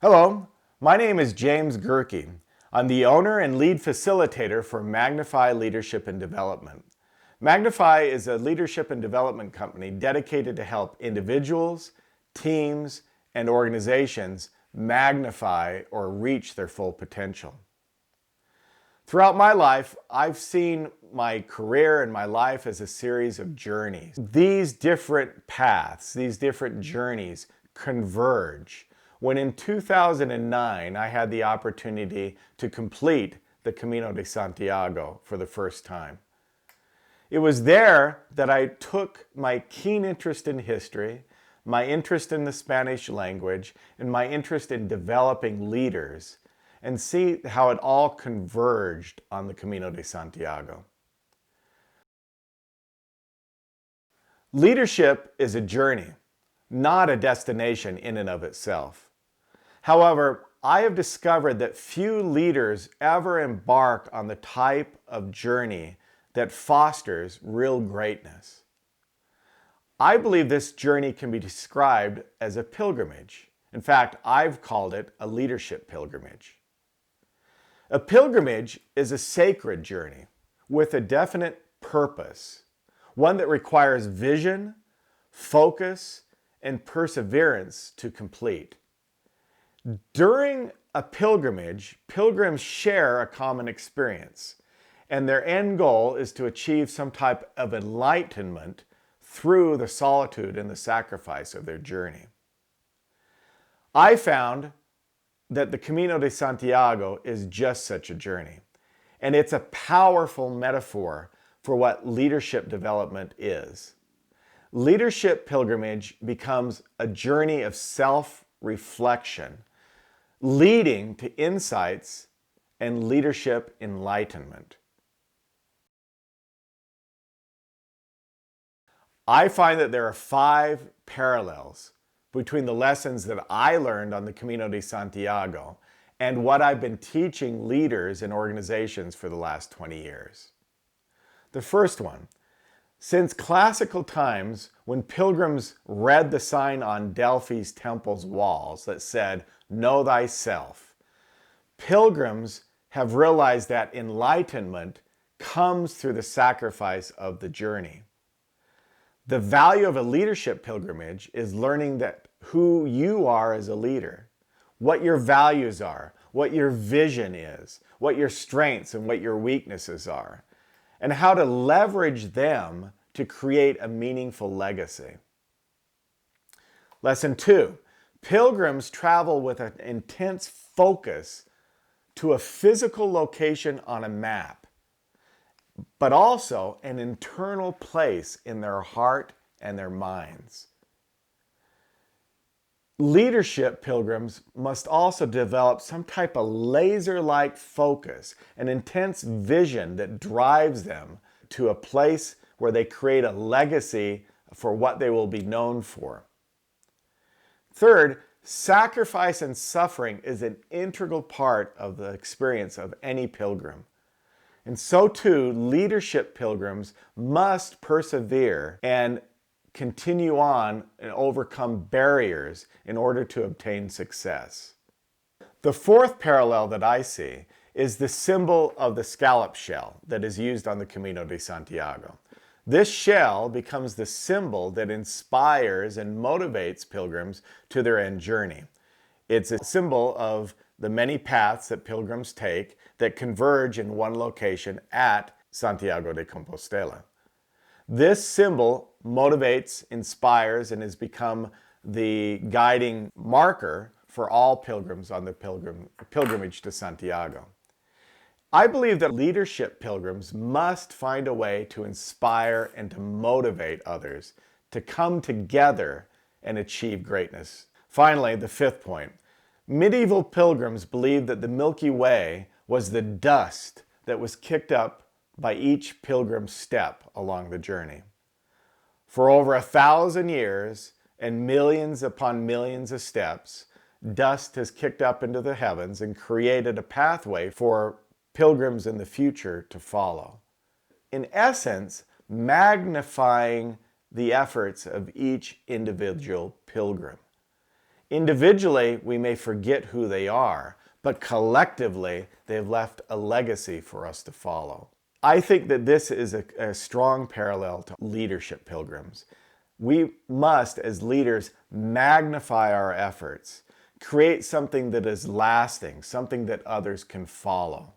Hello, my name is James Gerke. I'm the owner and lead facilitator for Magnify Leadership and Development. Magnify is a leadership and development company dedicated to help individuals, teams, and organizations magnify or reach their full potential. Throughout my life, I've seen my career and my life as a series of journeys. These different paths, these different journeys converge when in 2009 I had the opportunity to complete the Camino de Santiago for the first time. It was there that I took my keen interest in history, my interest in the Spanish language, and my interest in developing leaders, and see how it all converged on the Camino de Santiago. Leadership is a journey, not a destination in and of itself. However, I have discovered that few leaders ever embark on the type of journey that fosters real greatness. I believe this journey can be described as a pilgrimage. In fact, I've called it a leadership pilgrimage. A pilgrimage is a sacred journey with a definite purpose, one that requires vision, focus, and perseverance to complete. During a pilgrimage, pilgrims share a common experience, and their end goal is to achieve some type of enlightenment through the solitude and the sacrifice of their journey. I found that the Camino de Santiago is just such a journey, and it's a powerful metaphor for what leadership development is. Leadership pilgrimage becomes a journey of self-reflection, leading to insights and leadership enlightenment. I find that there are 5 parallels between the lessons that I learned on the Camino de Santiago and what I've been teaching leaders in organizations for the last 20 years. The first one, since classical times when pilgrims read the sign on Delphi's temple's walls that said, "Know thyself," pilgrims have realized that enlightenment comes through the sacrifice of the journey. The value of a leadership pilgrimage is learning that who you are as a leader, what your values are, what your vision is, what your strengths and what your weaknesses are, and how to leverage them to create a meaningful legacy. Lesson 2, pilgrims travel with an intense focus to a physical location on a map, but also an internal place in their heart and their minds. Leadership pilgrims must also develop some type of laser-like focus, an intense vision that drives them to a place where they create a legacy for what they will be known for. Third, sacrifice and suffering is an integral part of the experience of any pilgrim. And so too, leadership pilgrims must persevere and continue on and overcome barriers in order to obtain success. The fourth parallel that I see is the symbol of the scallop shell that is used on the Camino de Santiago. This shell becomes the symbol that inspires and motivates pilgrims to their end journey. It's a symbol of the many paths that pilgrims take that converge in one location at Santiago de Compostela. This symbol motivates, inspires, and has become the guiding marker for all pilgrims on the pilgrimage to Santiago. I believe that leadership pilgrims must find a way to inspire and to motivate others to come together and achieve greatness. Finally, the fifth point. Medieval pilgrims believed that the Milky Way was the dust that was kicked up by each pilgrim's step along the journey. For over 1,000 years and millions upon millions of steps, dust has kicked up into the heavens and created a pathway for pilgrims in the future to follow. In essence, magnifying the efforts of each individual pilgrim. Individually, we may forget who they are, but collectively, they've left a legacy for us to follow. I think that this is a strong parallel to leadership pilgrims. We must, as leaders, magnify our efforts, create something that is lasting, something that others can follow.